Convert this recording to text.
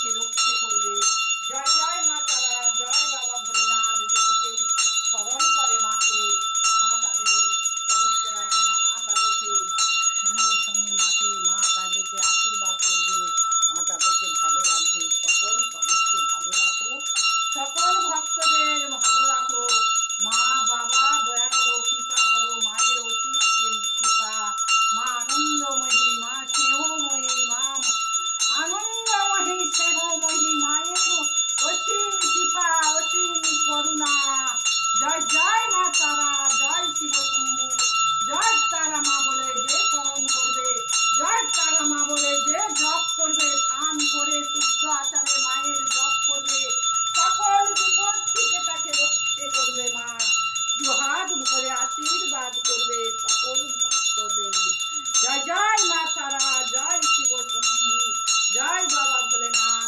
তাকে রক্ষে করবে। জয় জয় মা তারা, জয় বাবা ভোলেনাথ। যদি কেউ স্মরণ করে মাকে, মা তাদের অবশ্য রাখে না, মা তাদেরকে সঙ্গে সঙ্গে মা তাদেরকে আশীর্বাদ করবে, মা তাদেরকে ভালো রাখবে। সকল মানুষকে ভালো রাখো, সকল ভক্তদের ভালো রাখো। মা বাবা দয়া করো, কৃপা করো, মায়ের অতীত কৃপা, মা আনন্দময়ী, মা স্নেহময়ী, মা আনন্দময়ী স্নেহময়ী, মায়ের অসীম কৃপা, অসীম করুণা। জয় জয় মা তারা, জয় শিব শম্ভু। জয় তারা মা বলে যে স্মরণ করবে, জয় তারা মা বলে যে জপ করবে, স্নান করে শুদ্ধ আচারে মায়ের জপ করবে, সকল বিপদ থেকে তাকে রক্ষে করবে। মা দুহাত ভরে আশীর্বাদ করবে সকল ভক্তদের। জয় জয় মা তারা, জয় শিব শম্ভু, জয় বাবা ভোলেনাথ।